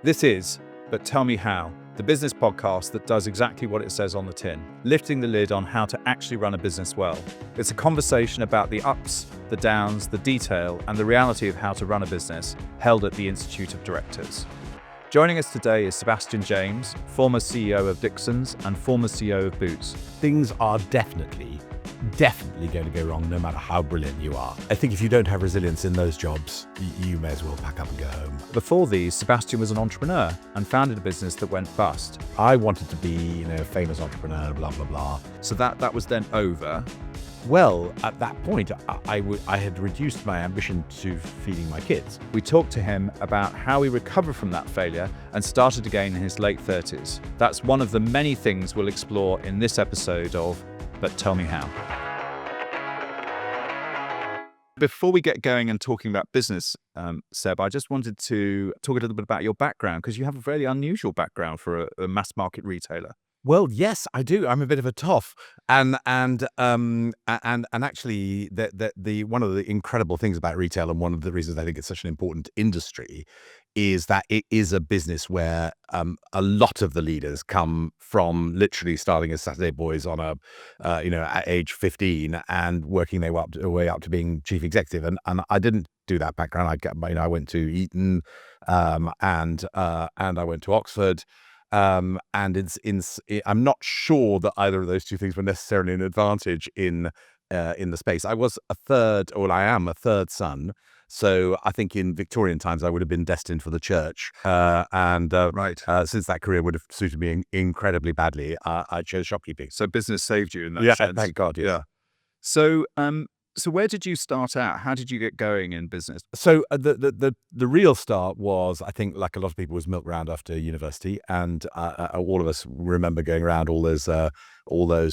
This is But Tell Me How, the business podcast that does exactly what it says on the tin, lifting the lid on how to actually run a business well. It's a conversation about the ups, the downs, the detail, and the reality of how to run a business, held at the Institute of Directors. Joining us today is Sebastian James, former CEO of Dixons and former CEO of Boots. Things are definitely going to go wrong no matter how brilliant you are. I think if you don't have resilience in those jobs, you may as well pack up and go home. Before these, Sebastian was an entrepreneur and founded a business that went bust. I wanted to be, a famous entrepreneur, blah, blah, blah. So that was then over. Well, at that point, I had reduced my ambition to feeding my kids. We talked to him about how he recovered from that failure and started again in his late 30s. That's one of the many things we'll explore in this episode of But Tell Me How. Before we get going and talking about business, Seb, I just wanted to talk a little bit about your background, because you have a very unusual background for a mass market retailer. Well, yes, I do. I'm a bit of a toff, and actually, the one of the incredible things about retail, and one of the reasons I think it's such an important industry, is that it is a business where a lot of the leaders come from literally starting as Saturday boys on at age 15 and working their way up to being chief executive. And I didn't do that background. I went to Eton, and I went to Oxford. And I'm not sure that either of those two things were necessarily an advantage in the space. I am a third son. So I think in Victorian times, I would have been destined for the church. Since that career would have suited me incredibly badly, I chose shopkeeping. So business saved you in that sense. Thank God. Yeah. So where did you start out? How did you get going in business? So the real start was, I think, like a lot of people, was milk round after university, and all of us remember going around all those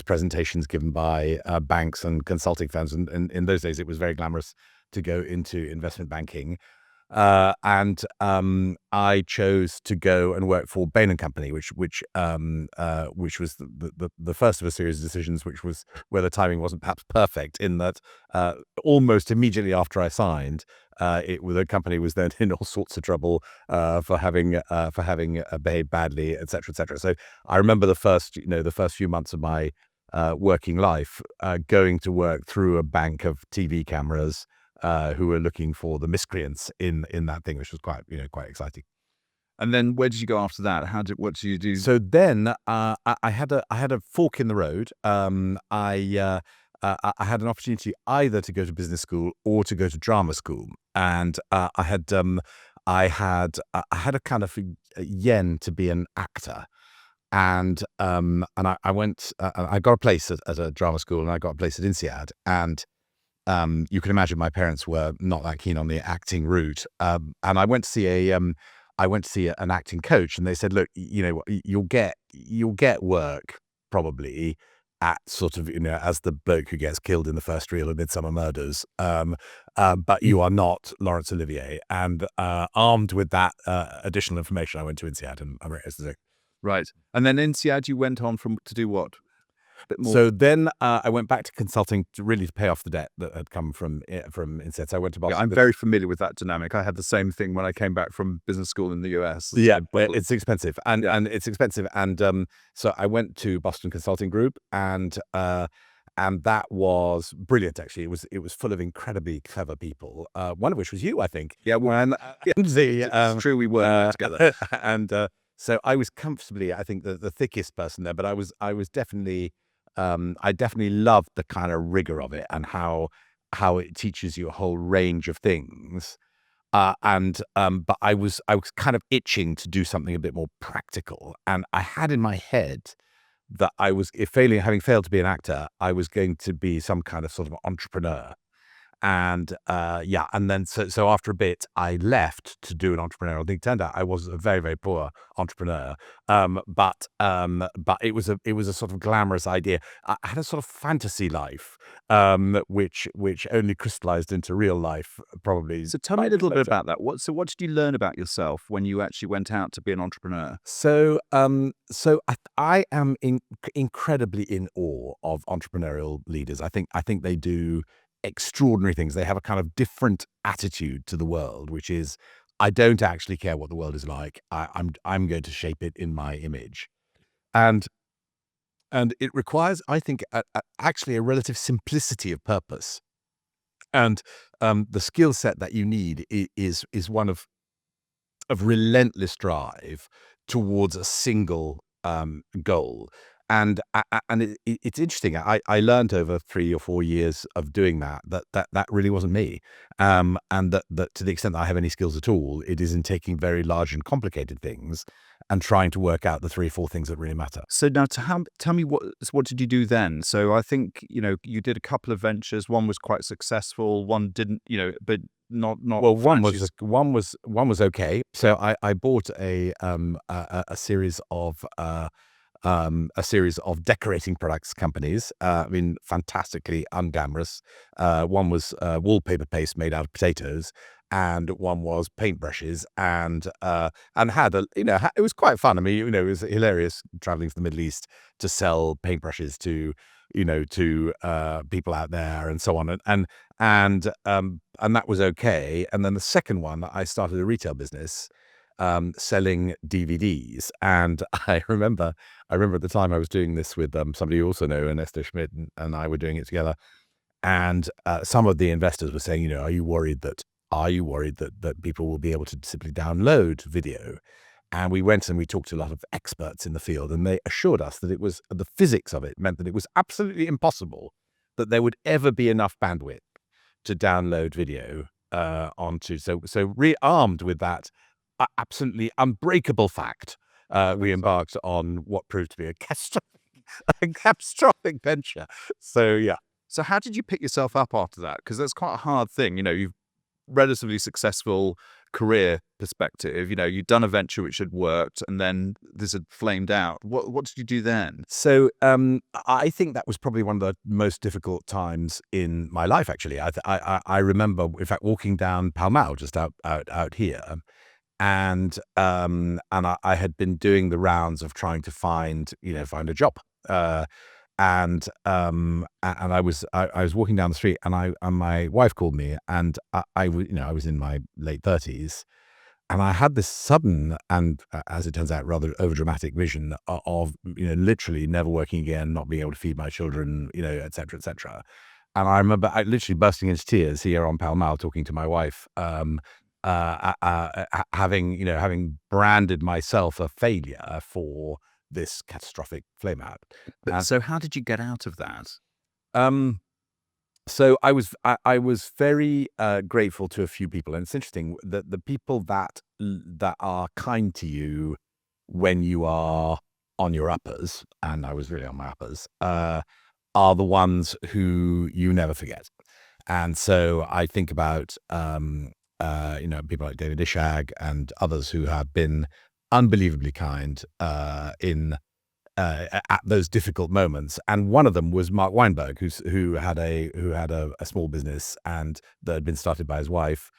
presentations given by banks and consulting firms, and in those days it was very glamorous to go into investment banking. And I chose to go and work for Bain and Company, which was the first of a series of decisions, which was where the timing wasn't perhaps perfect, in that almost immediately after I signed, the company was then in all sorts of trouble for having behaved badly, etc., etc. So I remember the first few months of my working life going to work through a bank of TV cameras, who were looking for the miscreants in that thing, which was quite exciting. And then where did you go after that? What did you do? So then I had a fork in the road. I had an opportunity either to go to business school or to go to drama school, and I had a kind of yen to be an actor. And I went. I got a place at a drama school, and I got a place at INSEAD, and you can imagine my parents were not that keen on the acting route. And I went to see an acting coach, and they said, "Look, you'll get work probably at sort of as the bloke who gets killed in the first reel of Midsummer Murders, but you are not Laurence Olivier." And armed with that additional information, I went to INSEAD, and I'm very Right. And then INSEAD, you went on to do what? Bit more. So then I went back to consulting to pay off the debt that had come from INSEAD. So I went to Boston. Yeah, I'm very familiar with that dynamic. I had the same thing when I came back from business school in the US. Yeah, but it's expensive, and it's expensive, and so I went to Boston Consulting Group, and that was brilliant. Actually, it was full of incredibly clever people. One of which was you, I think. Yeah, it's true, we worked together, and so I was comfortably, I think, the thickest person there. But I was definitely. I definitely loved the kind of rigor of it, and how it teaches you a whole range of things. But I was kind of itching to do something a bit more practical, and I had in my head that having failed to be an actor, I was going to be some kind of sort of entrepreneur. And and then so after a bit, I left to do an entrepreneurial thing. Turned out I was a very, very poor entrepreneur, but it was a sort of glamorous idea. I had a sort of fantasy life, which only crystallized into real life, probably. So tell me a little bit about that. What did you learn about yourself when you actually went out to be an entrepreneur? So I am incredibly in awe of entrepreneurial leaders. I think they do extraordinary things. They have a kind of different attitude to the world, which is I don't actually care what the world is like. I'm going to shape it in my image, and it requires, I think, actually a relative simplicity of purpose, and the skill set that you need is one of relentless drive towards a single goal. And it's interesting. I learned over 3 or 4 years of doing that really wasn't me, and that to the extent that I have any skills at all, it is in taking very large and complicated things and trying to work out the 3 or 4 things that really matter. So now, tell me what did you do then? So I think you did a couple of ventures. One was quite successful. One didn't. But not. Well, financially one was okay. So I bought a series of decorating products companies. I mean, fantastically unglamorous. One was wallpaper paste made out of potatoes, and one was paintbrushes, and had it was quite fun. I mean, it was hilarious traveling to the Middle East to sell paintbrushes to people out there and so on, and that was okay. And then the second one, I started a retail business selling DVDs, and I remember at the time I was doing this with somebody you also know, Ernesto Schmidt, and I were doing it together. And some of the investors were saying, are you worried that people will be able to simply download video? And we went and we talked to a lot of experts in the field, and they assured us that it was the physics of it meant that it was absolutely impossible that there would ever be enough bandwidth to download video onto. So rearmed with that absolutely unbreakable fact, we embarked on what proved to be a catastrophic venture. So yeah. So how did you pick yourself up after that? Because that's quite a hard thing. You've relatively successful career perspective. You've done a venture which had worked, and then this had flamed out. What did you do then? So I think that was probably one of the most difficult times in my life. Actually, I remember, in fact, walking down Pall Mall just out here, and I had been doing the rounds of trying to find a job. And I was walking down the street, and my wife called me, and I was in my late 30s, and I had this sudden and, as it turns out, rather overdramatic vision of literally never working again, not being able to feed my children, et cetera, et cetera. And I remember literally bursting into tears here on Pall Mall, talking to my wife, having branded myself a failure for this catastrophic flame out. So how did you get out of that? So I was very grateful to a few people, and it's interesting that the people that are kind to you when you are on your uppers, and I was really on my uppers, are the ones who you never forget. And so I think about people like David Ishag and others who have been unbelievably kind at those difficult moments. And one of them was Mark Weinberg, who had a small business and that had been started by his wife.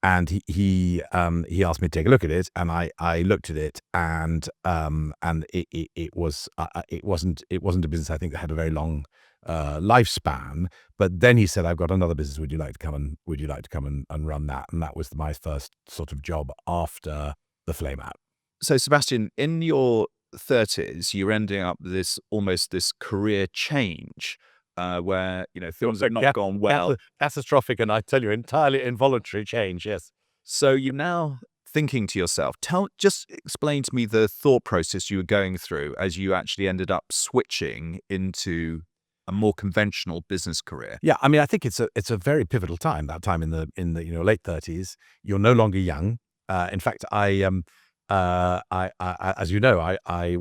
And he asked me to take a look at it, and I looked at it, and it wasn't a business, I think, that had a very long lifespan. But then he said, "I've got another business. Would you like to come and run that?" And that was my first sort of job after the flame out. So Sebastian, in your 30s, you're ending up this career change where things have not gone well. Catastrophic, and I tell you, entirely involuntary change. Yes. So you're now thinking to yourself, just explain to me the thought process you were going through as you actually ended up switching into a more conventional business career. Yeah, I mean, I think it's a very pivotal time. That time in the late 30s, you're no longer young. In fact, as you know, I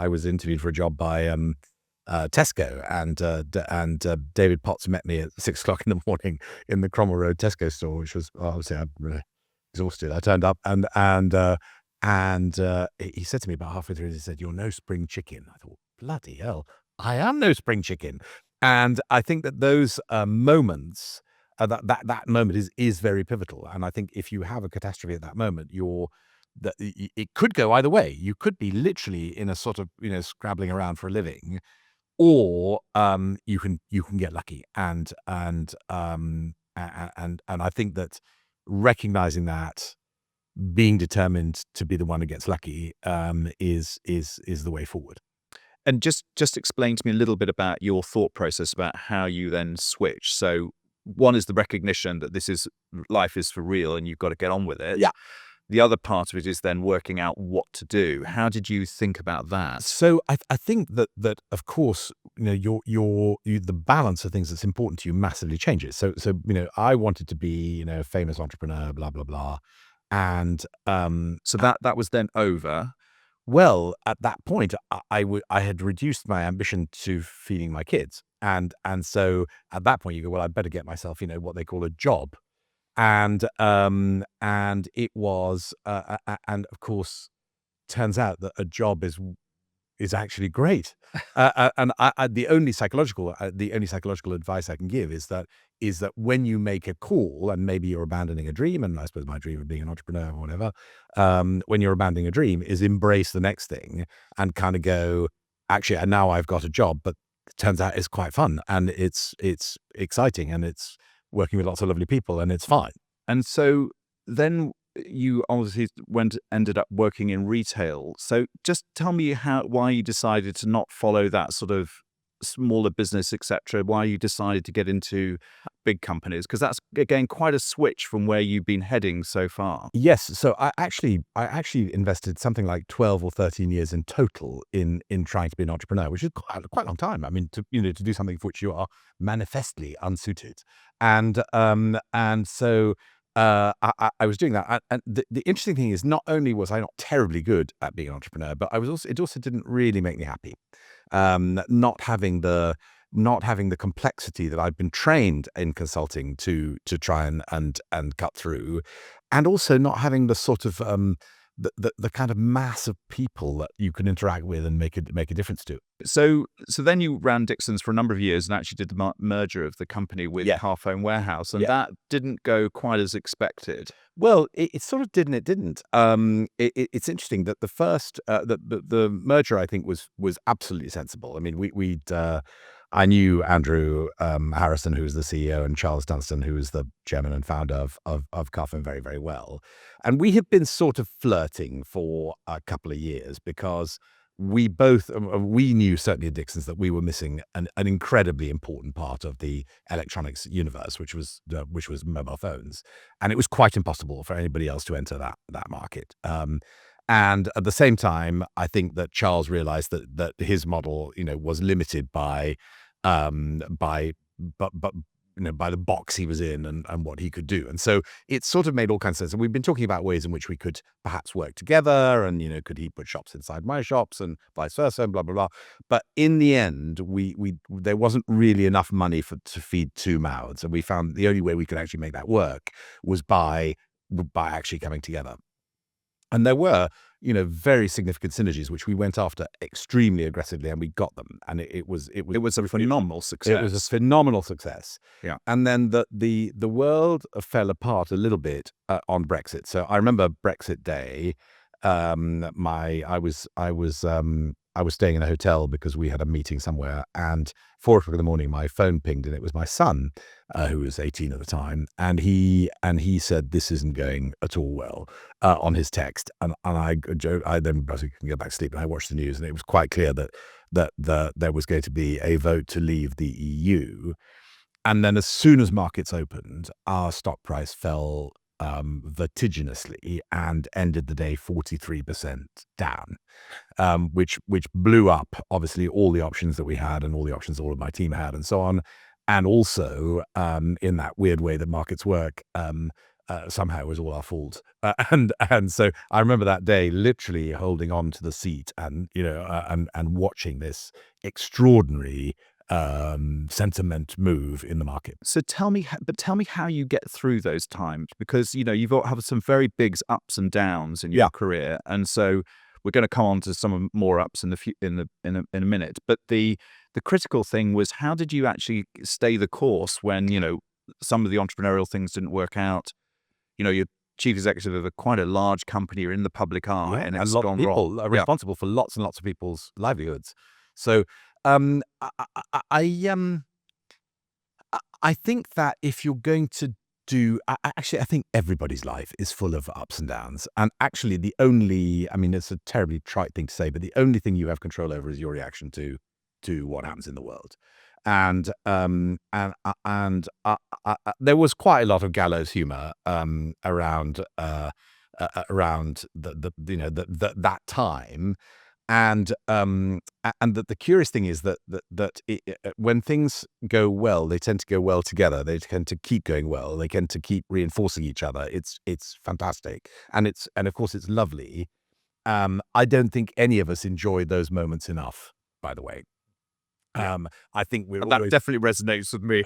was interviewed for a job by Tesco, and David Potts met me at 6 o'clock in the morning in the Cromwell Road Tesco store, which was obviously, I'm really exhausted. I turned up, and he said to me about halfway through, he said, "You're no spring chicken." I thought, bloody hell, I am no spring chicken. And I think that those moments, that moment is very pivotal. And I think if you have a catastrophe at that moment, it could go either way. You could be literally in a sort of scrabbling around for a living, or you can get lucky. And I think that recognizing that being determined to be the one who gets lucky is the way forward. And just explain to me a little bit about your thought process about how you then switch. So one is the recognition that life is for real and you've got to get on with it. Yeah. The other part of it is then working out what to do. How did you think about that? So I think that of course, the balance of things that's important to you massively changes. So I wanted to be a famous entrepreneur, blah blah blah, and So that was then over. well, at that point, I had reduced my ambition to feeding my kids, and so at that point you go, well, I better get myself what they call a job, and it was and of course turns out that a job is actually great. And the only psychological advice I can give is that when you make a call, and maybe you're abandoning a dream, and I suppose my dream of being an entrepreneur or whatever, when you're abandoning a dream, is embrace the next thing and kind of go, actually, and now I've got a job, but it turns out it's quite fun and it's exciting and it's working with lots of lovely people and it's fine. And so then you obviously ended up working in retail. So just tell me why you decided to not follow that sort of smaller business, etc. Why you decided to get into big companies, because that's again quite a switch from where you've been heading so far. Yes, so I actually invested something like 12 or 13 years in total in trying to be an entrepreneur, which is quite a long time. I mean, to do something for which you are manifestly unsuited, and so I was doing that. And the interesting thing is, not only was I not terribly good at being an entrepreneur, but it also didn't really make me happy. Not having the complexity that I'd been trained in consulting to try and cut through, and also not having the sort of the kind of mass of people that you can interact with and make a difference to. So then you ran Dixons for a number of years and actually did the merger of the company with Carphone Warehouse, and that didn't go quite as expected. Well, it sort of did and it didn't. It's interesting that the first the merger, I think, was absolutely sensible. I mean, I knew Andrew Harrison, who was the CEO, and Charles Dunstan, who was the chairman and founder of Carphone, very, very well. And we had been sort of flirting for a couple of years because we both we knew, certainly at Dixons, that we were missing an incredibly important part of the electronics universe, which was mobile phones, and it was quite impossible for anybody else to enter that market. And at the same time, I think that Charles realized that his model, was limited by by the box he was in and what he could do. And so it sort of made all kinds of sense. And we've been talking about ways in which we could perhaps work together, and, could he put shops inside my shops and vice versa, and blah, blah, blah. But in the end, there wasn't really enough money to feed two mouths. And we found the only way we could actually make that work was by actually coming together. And there were, very significant synergies, which we went after extremely aggressively, and we got them. And it was a phenomenal success. It was a phenomenal success. Yeah. And then the world fell apart a little bit on Brexit. So I remember Brexit Day. I was staying in a hotel because we had a meeting somewhere, and 4 o'clock in the morning, my phone pinged, and it was my son, who was 18 at the time, and he said, "This isn't going at all well," on his text, and I then couldn't get back to sleep, and I watched the news, and it was quite clear that there was going to be a vote to leave the EU, and then as soon as markets opened, our stock price fell vertiginously and ended the day 43% down, which blew up obviously all the options that we had and all the options all of my team had and so on. And also, in that weird way that markets work, somehow it was all our fault. And so I remember that day literally holding on to the seat and watching this extraordinary sentiment move in the market. So tell me how you get through those times, because you've had some very big ups and downs in your career, and so we're going to come on to some more ups in a minute. But the critical thing was, how did you actually stay the course when some of the entrepreneurial things didn't work out? You're chief executive of quite a large company, you're in the public eye, and it's a lot of gone people wrong. are responsible for lots and lots of people's livelihoods. So I think that if you're going to I think everybody's life is full of ups and downs. And actually, it's a terribly trite thing to say, but the only thing you have control over is your reaction to what happens in the world. And there was quite a lot of gallows humor around that time. And the curious thing is that when things go well, they tend to go well together. They tend to keep going well. They tend to keep reinforcing each other. It's fantastic, and of course it's lovely. I don't think any of us enjoy those moments enough, by the way. I think that definitely resonates with me.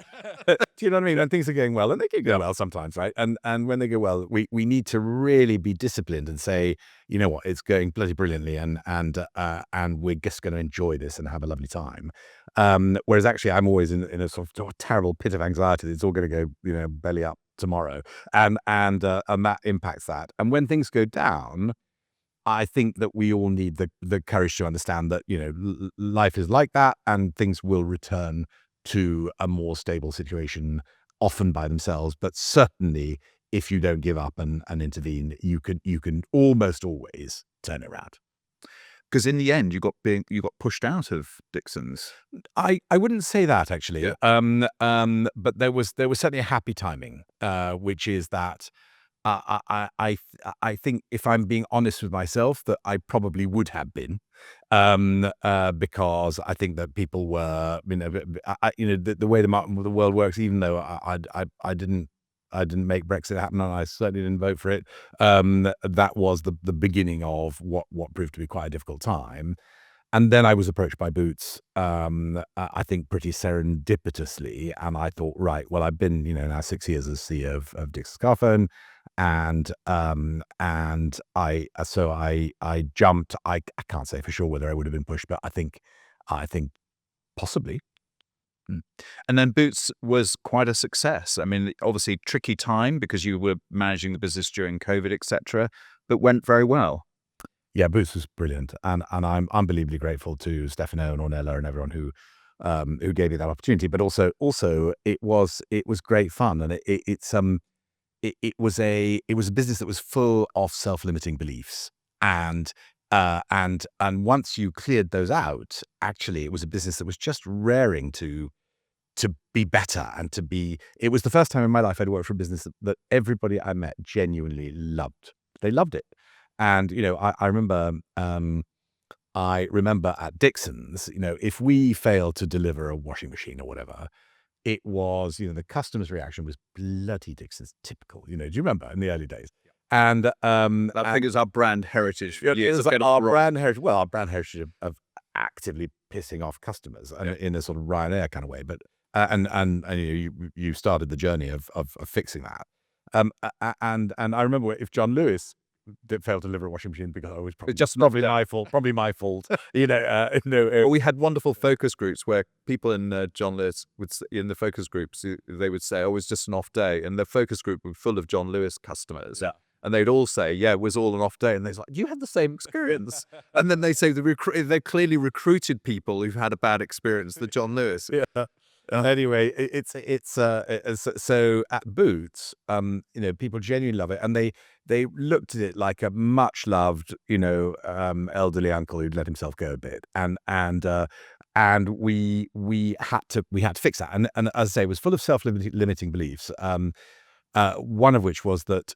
Do you know what I mean? When things are going well, and they can go well sometimes, right? And when they go well, we need to really be disciplined and say, you know what, it's going bloody brilliantly, and we're just going to enjoy this and have a lovely time. Whereas actually, I'm always in a sort of terrible pit of anxiety. It's all going to go, belly up tomorrow, and that impacts that. And when things go down, I think that we all need the courage to understand that, life is like that, and things will return to a more stable situation, often by themselves. But certainly, if you don't give up and intervene, you can almost always turn it around. Because in the end, you got pushed out of Dixons. I wouldn't say that, actually. Yeah. But there was certainly a happy timing, which is that I think, if I'm being honest with myself, that I probably would have been, because I think that people were, the way the world works. Even though I didn't make Brexit happen, and I certainly didn't vote for it. That was the beginning of what proved to be quite a difficult time. And then I was approached by Boots, I think pretty serendipitously, and I thought, right, well, I've been, now 6 years as CEO of Dixons Carphone, and I jumped. I can't say for sure whether I would have been pushed, but I think possibly. And then Boots was quite a success. I mean, obviously tricky time because you were managing the business during COVID, etc., but went very well. Yeah, Boots was brilliant, and I'm unbelievably grateful to Stefano and Ornella and everyone who gave me that opportunity. But also it was great fun, and it was a business that was full of self-limiting beliefs, and once you cleared those out, actually, it was a business that was just raring to be better and to be. It was the first time in my life I'd worked for a business that everybody I met genuinely loved. They loved it. And, I remember at Dixons, if we failed to deliver a washing machine or whatever, it was, the customer's reaction was bloody Dixons, typical. Do you remember in the early days? And I think it's our brand heritage. It was like our brand heritage. Well, our brand heritage of actively pissing off customers in a sort of Ryanair kind of way. But and you started the journey of fixing that. And I remember if John Lewis failed to deliver a washing machine, because I was probably my fault. Probably my fault. Well, we had wonderful focus groups where people in John Lewis in the focus groups, they would say, "Oh, it was just an off day," and the focus group were full of John Lewis customers. Yeah. And they'd all say, "Yeah, it was all an off day." And they're like, "You had the same experience." And then they say they clearly recruited people who've had a bad experience. The John Lewis. Yeah. Anyway, it's so at Boots, people genuinely love it, and they looked at it like a much loved, elderly uncle who'd let himself go a bit, and we had to fix that, and as I say, it was full of self-limiting beliefs. One of which was that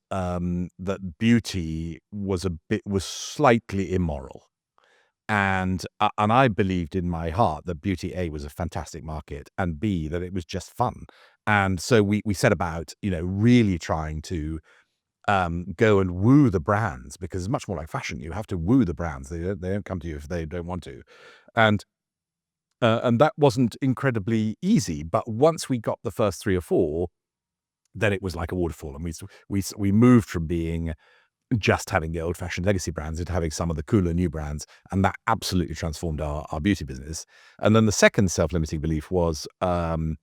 beauty was slightly immoral. And I believed in my heart that beauty, A, was a fantastic market, and B, that it was just fun. And so we set about, really trying to go and woo the brands, because it's much more like fashion. You have to woo the brands. They don't come to you if they don't want to. And that wasn't incredibly easy. But once we got the first 3 or 4, then it was like a waterfall. And we moved from being just having the old-fashioned legacy brands into having some of the cooler new brands, and that absolutely transformed our beauty business. And then the second self-limiting belief was that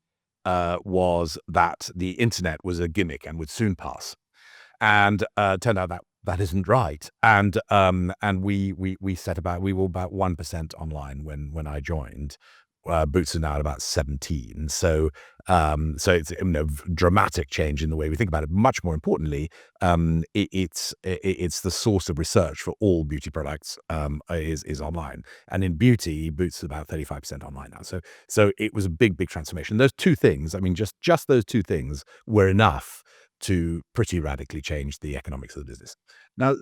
the internet was a gimmick and would soon pass, and turned out that isn't right. And we set about, we were about 1% online when I joined, Boots are now at about 17. So it's dramatic change in the way we think about it. Much more importantly, it's the source of research for all beauty products is online, and in beauty, Boots is about 35% online now. So it was a big transformation. Those two things, I mean, just those two things were enough to pretty radically change the economics of the business. Now,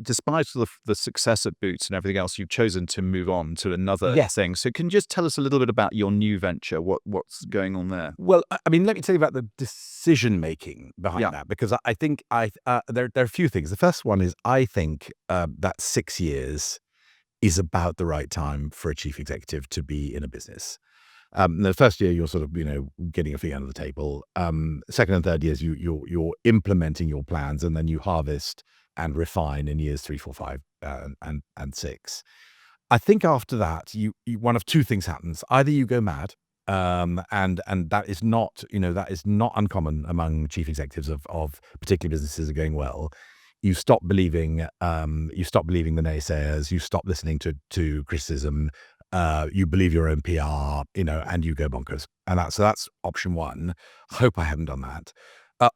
despite the success at Boots and everything else, you've chosen to move on to another thing. So can you just tell us a little bit about your new venture? What's going on there? Well, I mean, let me tell you about the decision making behind that, because I think there are a few things. The first one is I think that 6 years is about the right time for a chief executive to be in a business. The first year, you're sort of, getting your feet under the table. Second and third years, you're implementing your plans, and then you harvest and refine in years 3, 4, 5, and 6. I think after that, you one of two things happens. Either you go mad, and that is not uncommon among chief executives of particularly businesses that are going well. You stop believing the naysayers. You stop listening to criticism. You believe your own PR, and you go bonkers. And that's option one. Hope I haven't done that.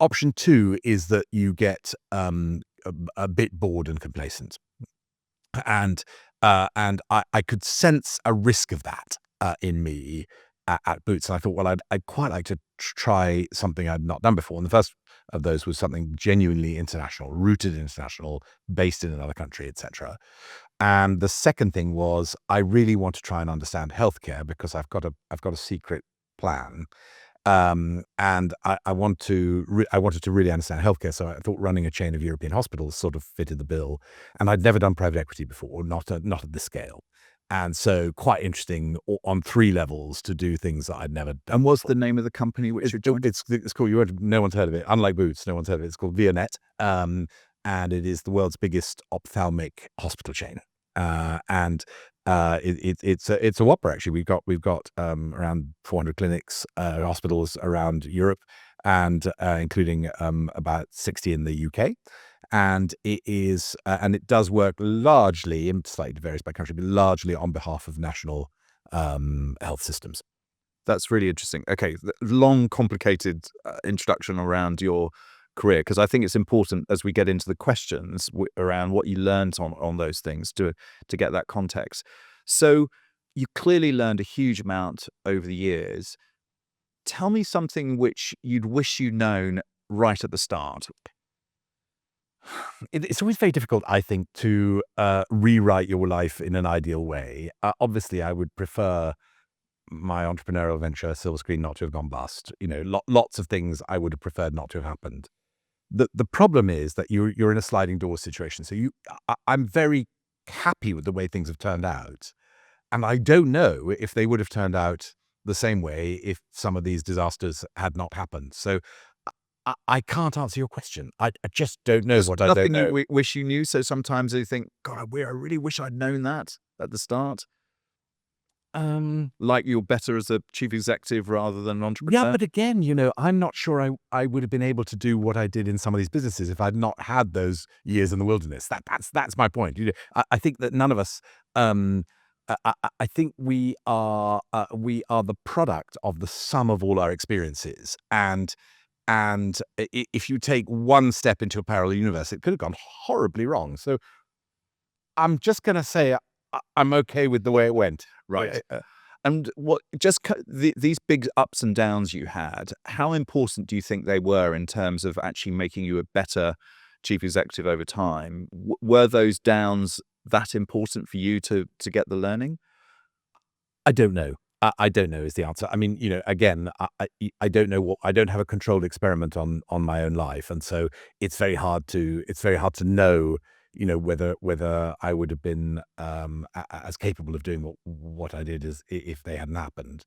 Option two is that you get a bit bored and complacent, and I could sense a risk of that in me at Boots. And I thought, well, I'd quite like to try something I'd not done before. And the first of those was something genuinely international, rooted international, based in another country, etc. And the second thing was I really want to try and understand healthcare, because I've got a secret plan. And I wanted to really understand healthcare. So I thought running a chain of European hospitals sort of fitted the bill. And I'd never done private equity before, not at this scale. And so quite interesting on 3 levels to do things that I'd never done. And what's the name of the company which you joined? It's cool. No one's heard of it. Unlike Boots, no one's heard of it. It's called ViaNet. And it is the world's biggest ophthalmic hospital chain. It's a whopper, actually. We've got around 400 clinics, hospitals around Europe, and including about 60 in the UK. And it does work largely, slightly varies by country, but largely on behalf of national health systems. That's really interesting. Okay, long, complicated introduction around your career, because I think it's important as we get into the questions around what you learned on those things to get that context. So you clearly learned a huge amount over the years. Tell me something which you'd wish you'd known right at the start. It's always very difficult, I think, to rewrite your life in an ideal way. Obviously, I would prefer my entrepreneurial venture, Silver Screen, not to have gone bust. Lots of things I would have preferred not to have happened. The problem is that you're in a sliding door situation. So I'm very happy with the way things have turned out, and I don't know if they would have turned out the same way if some of these disasters had not happened. So I can't answer your question. I just don't know what I don't know. Nothing you wish you knew. So sometimes you think, God, I really wish I'd known that at the start. Like you're better as a chief executive rather than an entrepreneur. Yeah, but again, I'm not sure I would have been able to do what I did in some of these businesses if I'd not had those years in the wilderness. That's my point. I think that none of us. I think we are the product of the sum of all our experiences, and if you take one step into a parallel universe, it could have gone horribly wrong. So I'm just going to say I'm okay with the way it went. Right. And these big ups and downs you had, how important do you think they were in terms of actually making you a better chief executive over time? Were those downs that important for you to get the learning? I don't know. I don't know is the answer. I mean, again, I don't know I don't have a controlled experiment on my own life, and so it's very hard to know, whether I would have been as capable of doing what I did as if they hadn't happened.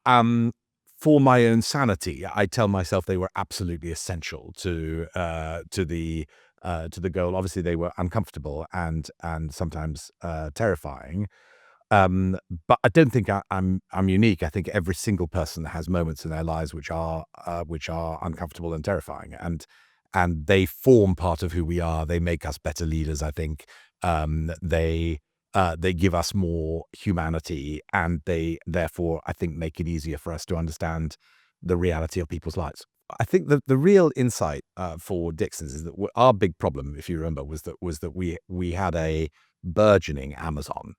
For my own sanity, I tell myself they were absolutely essential to the goal. Obviously, they were uncomfortable and sometimes terrifying. But I don't think I'm unique. I think every single person has moments in their lives which are uncomfortable and terrifying, and they form part of who we are. They make us better leaders, I think. They They give us more humanity, and they therefore, I think, make it easier for us to understand the reality of people's lives. I think the real insight for Dixons is that our big problem, if you remember, was that we had a burgeoning Amazon,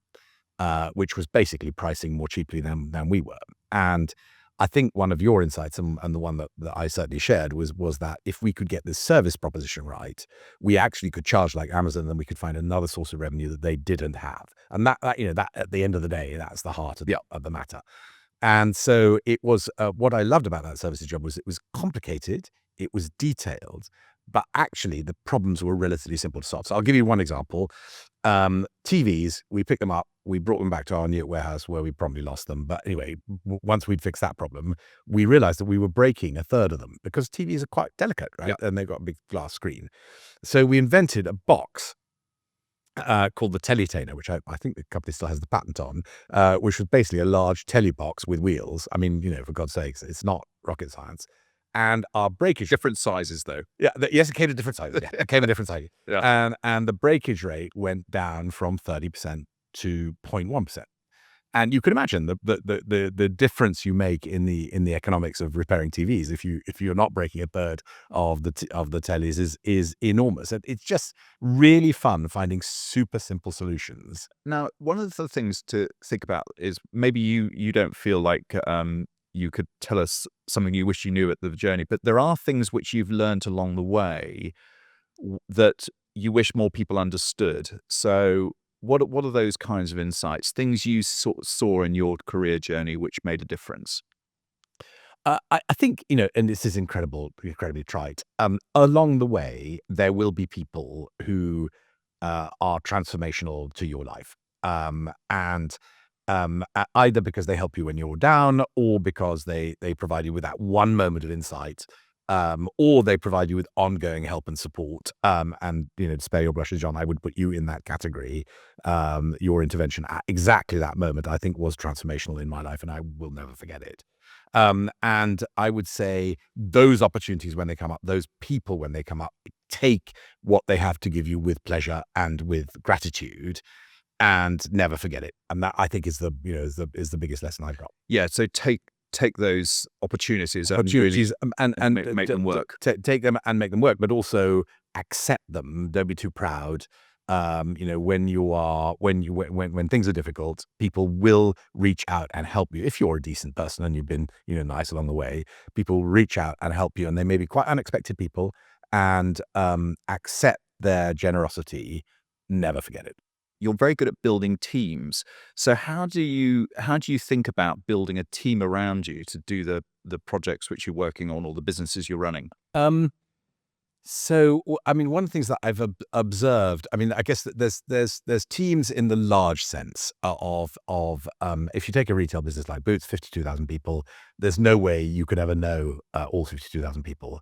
which was basically pricing more cheaply than we were. And I think one of your insights, and the one that I certainly shared, was that if we could get this service proposition right, we actually could charge like Amazon, and we could find another source of revenue that they didn't have. And that at the end of the day, that's the heart of the matter. And so it was, what I loved about that services job was it was complicated, it was detailed, but actually the problems were relatively simple to solve. So I'll give you one example. TVs, we picked them up, we brought them back to our Newark warehouse where we probably lost them. But anyway, once we'd fixed that problem, we realized that we were breaking a third of them because TVs are quite delicate, right? And they've got a big glass screen. So we invented a box called the Teletainer, which I think the company still has the patent on, which was basically a large telly box with wheels. I mean, for God's sakes, it's not rocket science. And our breakage... Different sizes, though. Yeah, yes, it came in different sizes. Yeah, it came in different sizes. Yeah. And the breakage rate went down from 30% to 0.1%. And you can imagine the difference you make in the economics of repairing TVs if you're not breaking a third of the tellies is enormous. And it's just really fun finding super simple solutions. Now, one of the things to think about is maybe you don't feel like you could tell us something you wish you knew at the journey, but there are things which you've learned along the way that you wish more people understood. So what are those kinds of insights, things you saw in your career journey which made a difference? I think, and this is incredibly trite. Along the way, there will be people who are transformational to your life. Either because they help you when you're down, or because they provide you with that one moment of insight, or they provide you with ongoing help and support. And to spare your brushes, John, I would put you in that category. Your intervention at exactly that moment, I think, was transformational in my life, and I will never forget it. And I would say those opportunities when they come up, those people when they come up, take what they have to give you with pleasure and with gratitude, and never forget it. And that, I think, is the biggest lesson I've got. Yeah. So take those opportunities and make them work. Take them and make them work, but also accept them. Don't be too proud. When things are difficult, people will reach out and help you. If you're a decent person and you've been, nice along the way, people reach out and help you, and they may be quite unexpected people, and accept their generosity. Never forget it. You're very good at building teams. So how do you think about building a team around you to do the projects which you're working on or the businesses you're running? So, I mean, one of the things that I've observed, I mean, I guess that there's teams in the large sense of if you take a retail business like Boots, 52,000 people, there's no way you could ever know all 52,000 people.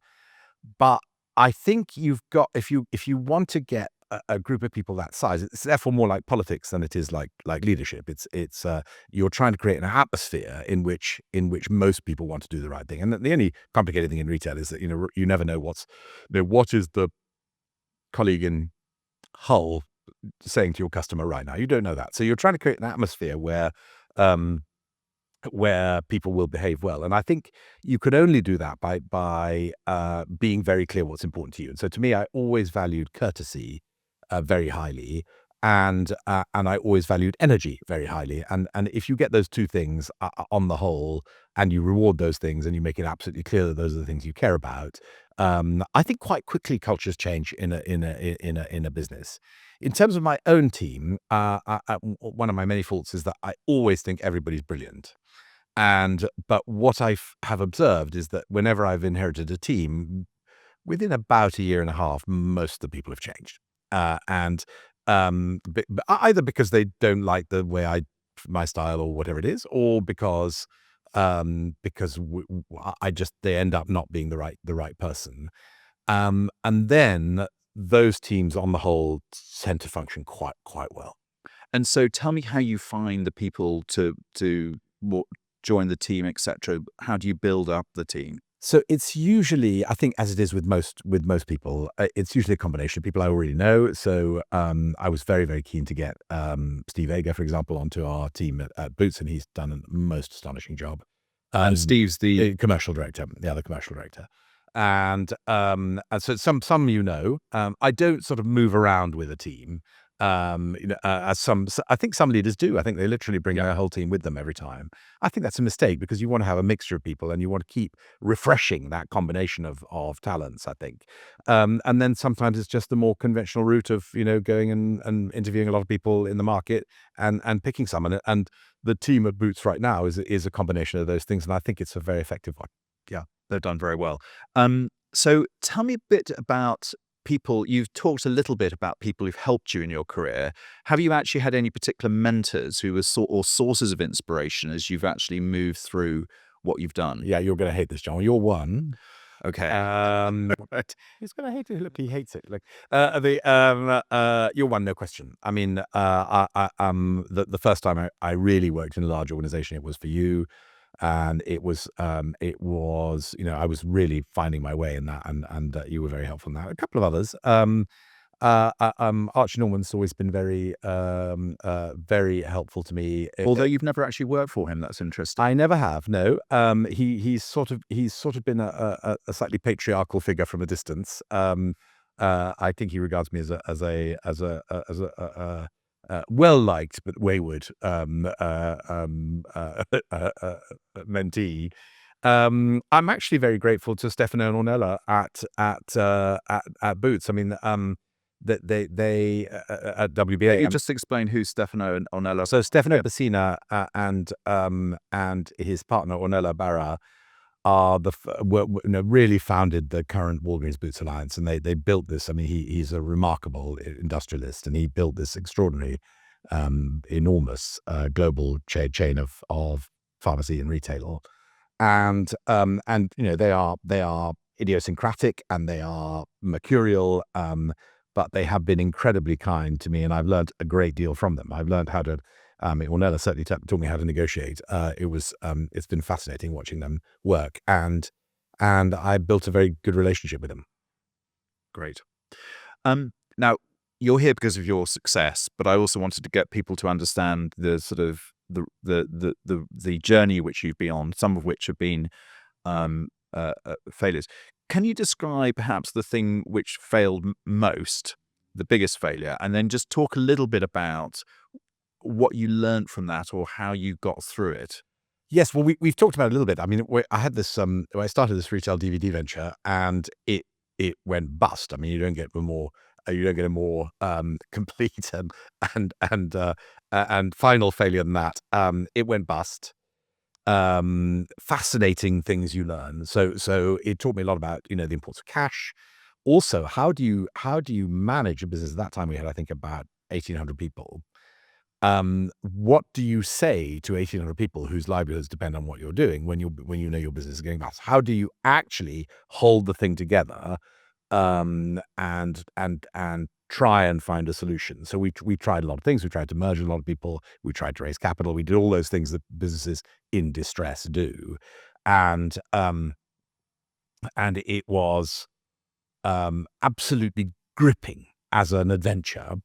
But I think you've got, if you want to get a group of people that size, it's therefore more like politics than it is like leadership. It's you're trying to create an atmosphere in which most people want to do the right thing. And the only complicated thing in retail is that you never know what is the colleague in Hull saying to your customer right now. You don't know that, so you're trying to create an atmosphere where people will behave well. And I think you could only do that by being very clear what's important to you. And so to me, I always valued courtesy very highly, and I always valued energy very highly. And if you get those two things on the whole, and you reward those things, and you make it absolutely clear that those are the things you care about, I think quite quickly cultures change in a business. In terms of my own team, one of my many faults is that I always think everybody's brilliant. But what I have observed is that whenever I've inherited a team, within about a year and a half, most of the people have changed. Either because they don't like the way my style or whatever it is, or because they end up not being the right person. And then those teams on the whole tend to function quite well. And so tell me how you find the people to join the team, etc. How do you build up the team? So it's usually, I think, as it is with most people, it's usually a combination of people I already know. So I was very, very keen to get Steve Ager, for example, onto our team at Boots, and he's done a most astonishing job. And Steve's the commercial director, the other commercial director. And so some I don't sort of move around with a team. As I think some leaders do. I think they literally bring their whole team with them every time. I think that's a mistake because you want to have a mixture of people and you want to keep refreshing that combination of talents, I think. And then sometimes it's just the more conventional route of, going and interviewing a lot of people in the market and picking someone. And the team at Boots right now is a combination of those things. And I think it's a very effective one. Yeah, they've done very well. So tell me a bit about people. You've talked a little bit about people who've helped you in your career. Have you actually had any particular mentors who were or sources of inspiration as you've actually moved through what you've done? Yeah, you're going to hate this, John. You're one. Okay. He's going to hate it. Look, he hates it. Look, you're one, no question. I mean, the first time I really worked in a large organization, it was for you. And it was, I was really finding my way in that, and you were very helpful in that. A couple of others. Archie Norman's always been very, very helpful to me. Although you've never actually worked for him, that's interesting. I never have. No. He's sort of been a slightly patriarchal figure from a distance. I think he regards me as a well liked but wayward mentee. I'm actually very grateful to Stefano and Ornella at Boots. I mean, that they at WBA. Can you just explain who Stefano and Ornella? So Stefano Bassina and his partner Ornella Barra are really founded the current Walgreens Boots Alliance, and they built this. I mean, he's a remarkable industrialist, and he built this extraordinary, enormous global chain of pharmacy and retail, and they are idiosyncratic and they are mercurial, but they have been incredibly kind to me, and I've learned a great deal from them. I've learned how to. Ornella certainly taught me how to negotiate. It's been fascinating watching them work, and I built a very good relationship with them. Great. Now you're here because of your success, but I also wanted to get people to understand the sort of the journey which you've been on, some of which have been failures. Can you describe perhaps the thing which failed most, the biggest failure, and then just talk a little bit about what you learned from that or how you got through it? Yes, well, we've talked about it a little bit. I mean, I had this. I started this retail DVD venture, and it went bust. I mean, you don't get a more complete and final failure than that. It went bust. Fascinating things you learn. So it taught me a lot about the importance of cash. Also, how do you manage a business? At that time, we had, I think, about 1,800 people. What do you say to 1,800 people whose livelihoods depend on what you're doing when you know your business is going bust? How do you actually hold the thing together, and try and find a solution? So we tried a lot of things. We tried to merge a lot of people. We tried to raise capital. We did all those things that businesses in distress do, and it was absolutely gripping as an adventure.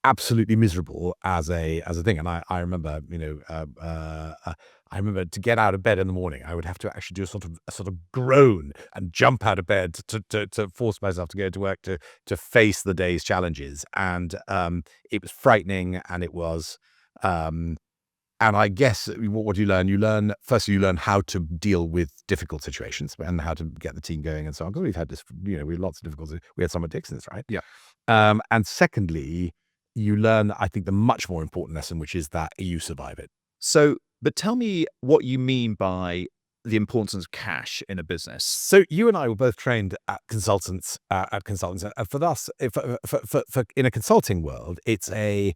Absolutely miserable as a thing, and I remember, I remember to get out of bed in the morning, I would have to actually do a sort of groan and jump out of bed to force myself to go to work to face the day's challenges, and it was frightening, and it was, and I guess what do you learn? You learn how to deal with difficult situations and how to get the team going and so on. Because we've had this, we had lots of difficulties. We had some at Dixons, right? Yeah. And secondly, you learn, I think, the much more important lesson, which is that you survive it. So, but tell me what you mean by the importance of cash in a business. So you and I were both trained at consultants. For us, for in a consulting world, it's an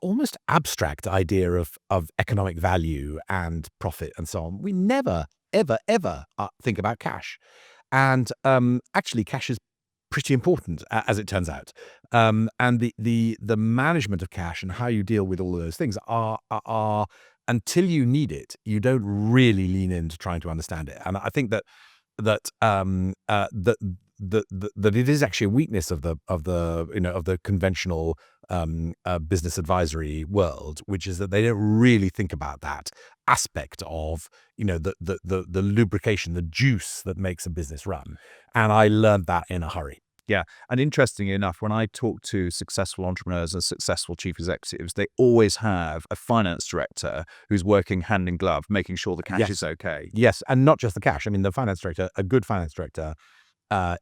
almost abstract idea of economic value and profit and so on. We never, ever think about cash, and actually, cash is pretty important, as it turns out. And the management of cash and how you deal with all of those things are until you need it, you don't really lean into trying to understand it. And I think that it is actually a weakness of the conventional business advisory world, which is that they don't really think about that aspect of the lubrication, the juice that makes a business run. And I learned that in a hurry. Yeah. And interestingly enough, when I talk to successful entrepreneurs and successful chief executives, they always have a finance director who's working hand in glove, making sure the cash is okay. Yes, and not just the cash. I mean, the finance director, a good finance director,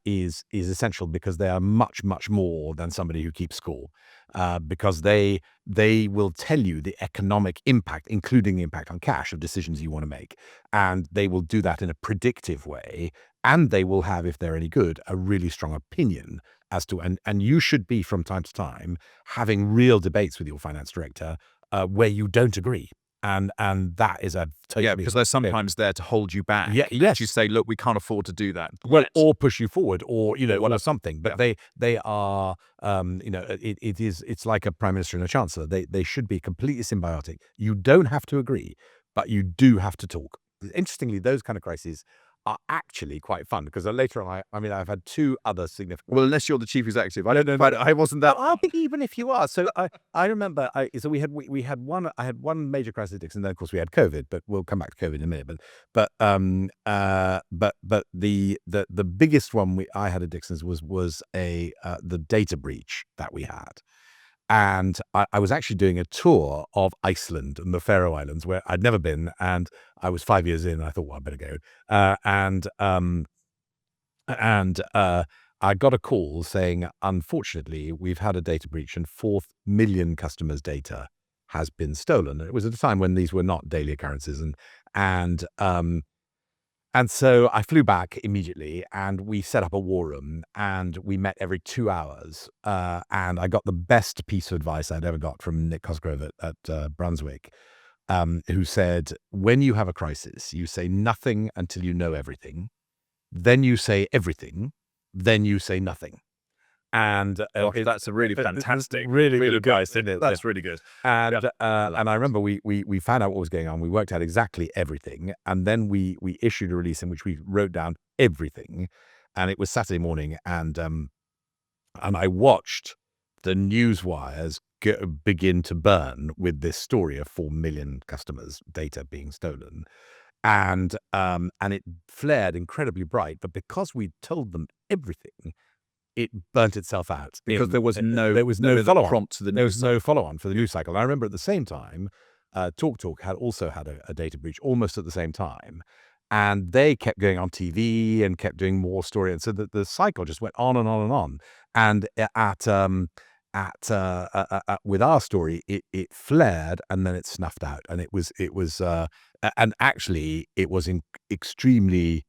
is essential, because they are much more than somebody who keeps score, because they will tell you the economic impact, including the impact on cash, of decisions you want to make, and they will do that in a predictive way, and they will have, if they're any good, a really strong opinion as to, and you should be, from time to time, having real debates with your finance director where you don't agree. And that is a totally, because they're sometimes there to hold you back. Yeah, yes. You say, look, we can't afford to do that. Well, or push you forward, or or something. But Yeah. they are it's like a prime minister and a chancellor. They should be completely symbiotic. You don't have to agree, but you do have to talk. Interestingly, those kind of crises are actually quite fun, because later on, I've had two other significant. Well, unless you're the chief executive. I don't know. But I wasn't that. I think even if you are, so I remember, so we had one. I had one major crisis at Dixon, and then of course we had COVID. But we'll come back to COVID in a minute. But the biggest one I had at Dixon's was the data breach that we had. And I was actually doing a tour of Iceland and the Faroe Islands, where I'd never been, and I was 5 years in, and I thought, well, I better go. I got a call saying, unfortunately, we've had a data breach, and 4 million customers' data has been stolen. It was at a time when these were not daily occurrences, and so I flew back immediately, and we set up a war room, and we met every 2 hours. And I got the best piece of advice I'd ever got from Nick Cosgrove at Brunswick, who said, when you have a crisis, you say nothing until you know everything. Then you say everything. Then you say nothing. And that's a really fantastic, really good advice, isn't it? That's really good. And I remember we found out what was going on. We worked out exactly everything, and then we issued a release in which we wrote down everything. And it was Saturday morning, and I watched the news wires begin to burn with this story of 4 million customers' data being stolen, and it flared incredibly bright. But because we told them everything, it burnt itself out, because there was no follow-on prompt to the news. There was no follow-on for the news cycle. And I remember at the same time, TalkTalk had also had a data breach almost at the same time, and they kept going on TV and kept doing more story, and so the cycle just went on and on and on. And with our story, it flared, and then it snuffed out, and it was and actually it was extremely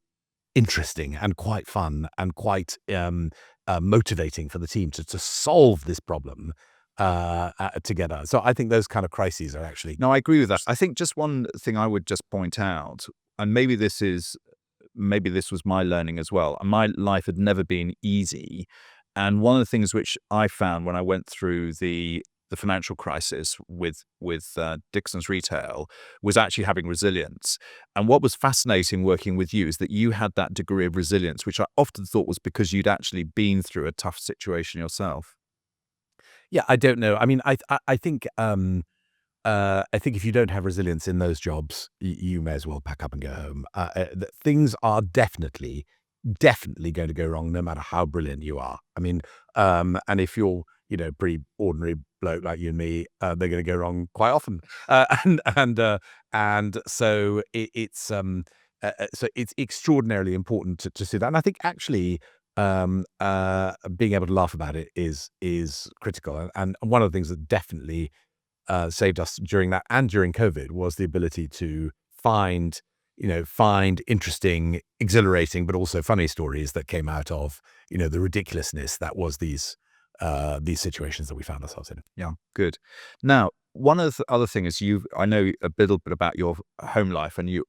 interesting and quite fun and quite motivating for the team to solve this problem together. So I think those kind of crises are actually. No, I agree with that. I think just one thing I would just point out, and maybe this was my learning as well. My life had never been easy, and one of the things which I found when I went through the financial crisis with Dixons Retail was actually having resilience. And what was fascinating working with you is that you had that degree of resilience, which I often thought was because you'd actually been through a tough situation yourself. Yeah, I don't know. I mean, I think if you don't have resilience in those jobs, you may as well pack up and go home. Things are definitely going to go wrong, no matter how brilliant you are. I mean, and if you're pretty ordinary bloke like you and me, they're going to go wrong quite often. So it's extraordinarily important to see that. And I think actually being able to laugh about it is critical. And one of the things that definitely saved us during that and during COVID was the ability to find interesting, exhilarating, but also funny stories that came out of the ridiculousness that was these situations that we found ourselves in. Yeah, good. Now, one of the other things I know a little bit about your home life, and you're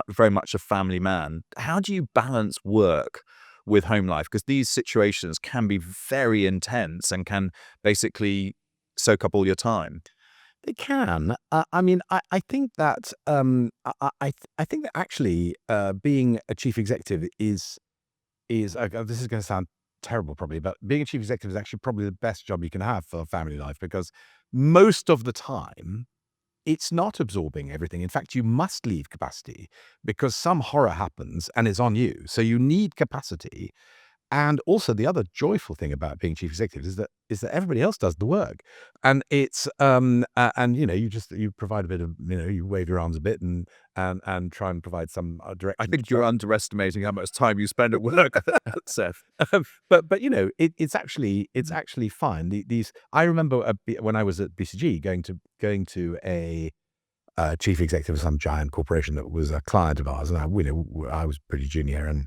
very much a family man. How do you balance work with home life? Because these situations can be very intense and can basically soak up all your time. They can. I think that I think that actually being a chief executive is this is going to sound terrible probably, but being a chief executive is actually probably the best job you can have for family life, because most of the time it's not absorbing everything. In fact, you must leave capacity because some horror happens and it's on you. So you need capacity. And also the other joyful thing about being chief executive is that everybody else does the work. And it's and you provide a bit of, you wave your arms a bit and try and provide some I direction. think you're underestimating how much time you spend at work, Seth. But it's actually fine. These I remember when I was at BCG going to a chief executive of some giant corporation that was a client of ours, and I was pretty junior, and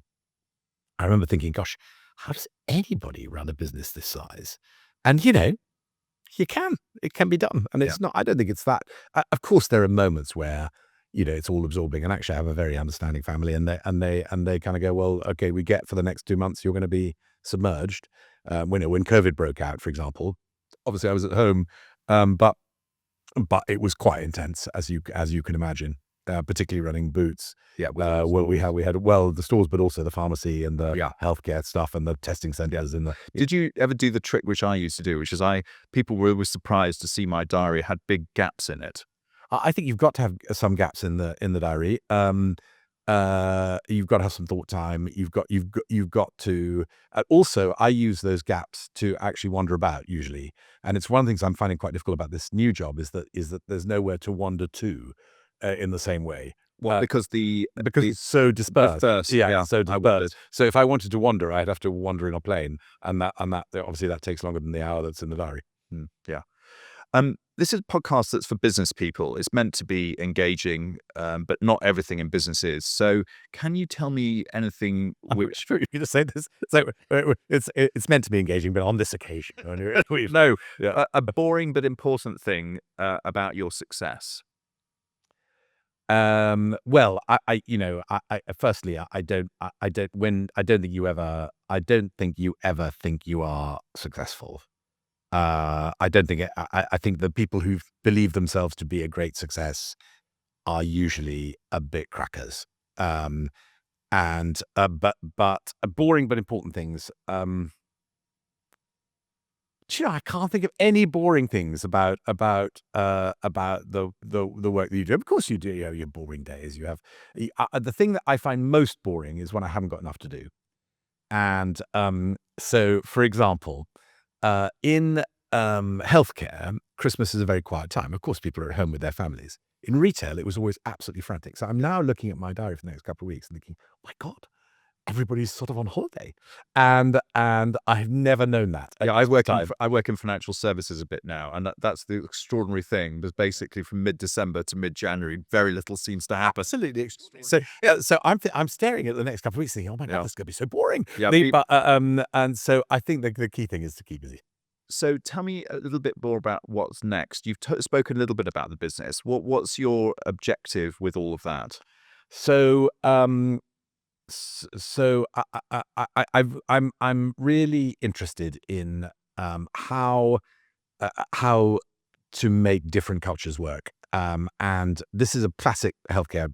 I remember thinking, gosh, how does anybody run a business this size? And you can. It can be done, and it's not. I don't think it's that. Of course, there are moments where it's all absorbing. And actually, I have a very understanding family, and they kind of go, well, okay, we get for the next 2 months, you're going to be submerged. When COVID broke out, for example, obviously I was at home, but it was quite intense, as you can imagine. Particularly running Boots. Yeah. Well, we had the stores, but also the pharmacy and the healthcare stuff and the testing centers. Did you ever do the trick which I used to do, which is people were always surprised to see my diary had big gaps in it. I think you've got to have some gaps in the diary. You've got to have some thought time. You've got to also. I use those gaps to actually wander about usually, and it's one of the things I'm finding quite difficult about this new job is that there's nowhere to wander to. In the same way. Because it's so dispersed. So dispersed. So if I wanted to wander, I'd have to wander in a plane, and that obviously that takes longer than the hour that's in the diary. Yeah. This is a podcast that's for business people. It's meant to be engaging, but not everything in business is. So can you tell me anything which... You're going to say this? So it's meant to be engaging, but on this occasion. No, a boring but important thing about your success. Well, firstly, I don't think you ever think you are successful. I don't think I think the people who believe themselves to be a great success are usually a bit crackers. But boring but important things. I can't think of any boring things about the work that you do. Of course, you do. Your boring days. You have the thing that I find most boring is when I haven't got enough to do. And so, for example, in healthcare, Christmas is a very quiet time. Of course, people are at home with their families. In retail, it was always absolutely frantic. So I'm now looking at my diary for the next couple of weeks and thinking, oh my God, everybody's sort of on holiday, and I've never known that. Yeah, I work in financial services a bit now, and that's the extraordinary thing. Because basically, from mid-December to mid-January, very little seems to happen. Absolutely. So I'm staring at the next couple of weeks, thinking, oh my God, this is going to be so boring. Yeah, and so I think the key thing is to keep busy. So tell me a little bit more about what's next. You've spoken a little bit about the business. What's your objective with all of that? So I'm really interested in how to make different cultures work. And this is a classic healthcare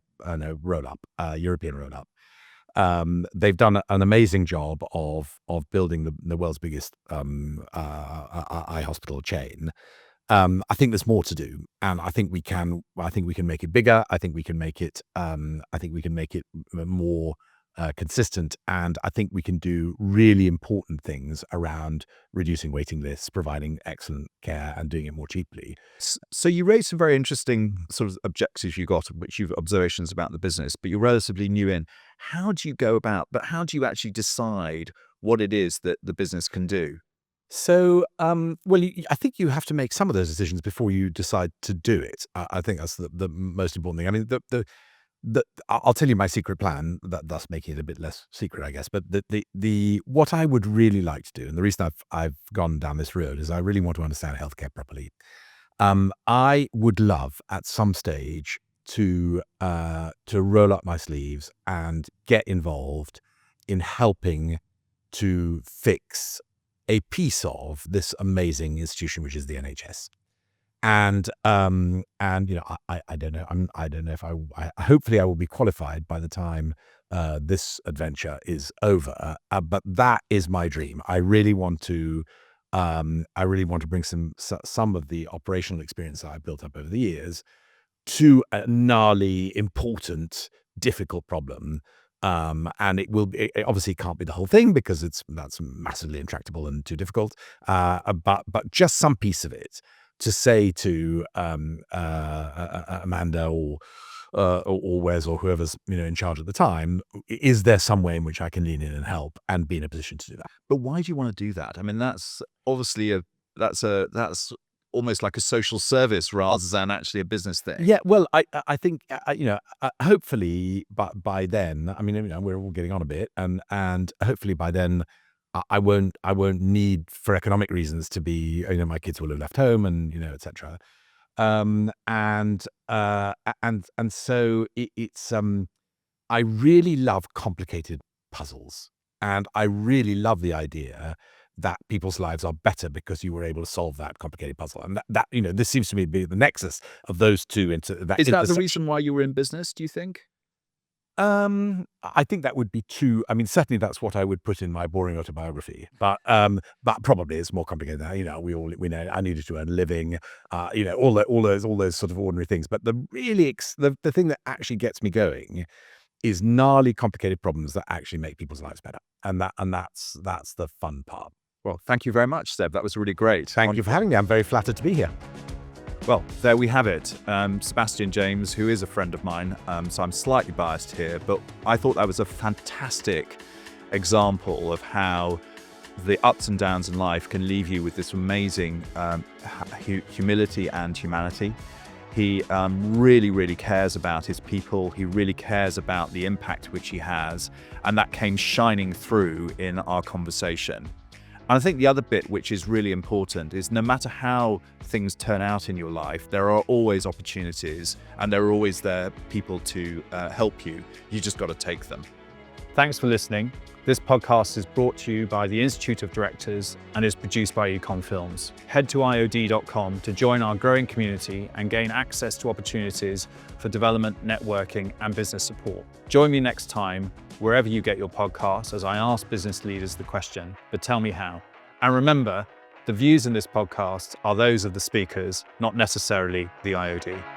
roll-up, European roll-up. They've done an amazing job of building the world's biggest eye hospital chain. I think there's more to do, and I think we can make it bigger. I think we can make it more consistent, and I think we can do really important things around reducing waiting lists, providing excellent care, and doing it more cheaply. So you raised some very interesting sort of objectives you got, which you've observations about the business, but you're relatively new in. How do you go about, but how do you actually decide what it is that the business can do? So, I think you have to make some of those decisions before you decide to do it. I think that's the most important thing. I mean, I'll tell you my secret plan, thus making it a bit less secret, I guess. But what I would really like to do, and the reason I've gone down this road, is I really want to understand healthcare properly. I would love at some stage to roll up my sleeves and get involved in helping to fix a piece of this amazing institution, which is the NHS. And I don't know. I don't know if I hopefully I will be qualified by the time this adventure is over. But that is my dream. I really want to bring some of the operational experience that I've built up over the years to a gnarly, important, difficult problem. And it obviously can't be the whole thing because that's massively intractable and too difficult. But just some piece of it to say to Amanda or Wes or whoever's in charge at the time, is there some way in which I can lean in and help and be in a position to do that? But why do you want to do that? I mean, that's obviously that's almost like a social service rather than actually a business thing. Yeah, well, I think hopefully, by then, I mean, we're all getting on a bit, and hopefully by then, I won't need for economic reasons to be, my kids will have left home and etc. And so it's I really love complicated puzzles, and I really love the idea that people's lives are better because you were able to solve that complicated puzzle. And that this seems to me to be the nexus of those two into that. Is that the reason why you were in business, do you think? I think that would be too. I mean, certainly that's what I would put in my boring autobiography. But probably it's more complicated than that. We know I needed to earn a living. All those sort of ordinary things. But the thing that actually gets me going is gnarly, complicated problems that actually make people's lives better, and that's the fun part. Well, thank you very much, Seb. That was really great. Thank you for having me. I'm very flattered to be here. Well, there we have it. Sebastian James, who is a friend of mine, so I'm slightly biased here, but I thought that was a fantastic example of how the ups and downs in life can leave you with this amazing humility and humanity. He really, really cares about his people. He really cares about the impact which he has, and that came shining through in our conversation. And I think the other bit which is really important is no matter how things turn out in your life, there are always opportunities and there are always there people to help you. You just got to take them. Thanks for listening. This podcast is brought to you by the Institute of Directors and is produced by Econ Films. Head to IoD.com to join our growing community and gain access to opportunities for development, networking, and business support. Join me next time, wherever you get your podcasts, as I ask business leaders the question, but tell me how. And remember, the views in this podcast are those of the speakers, not necessarily the IoD.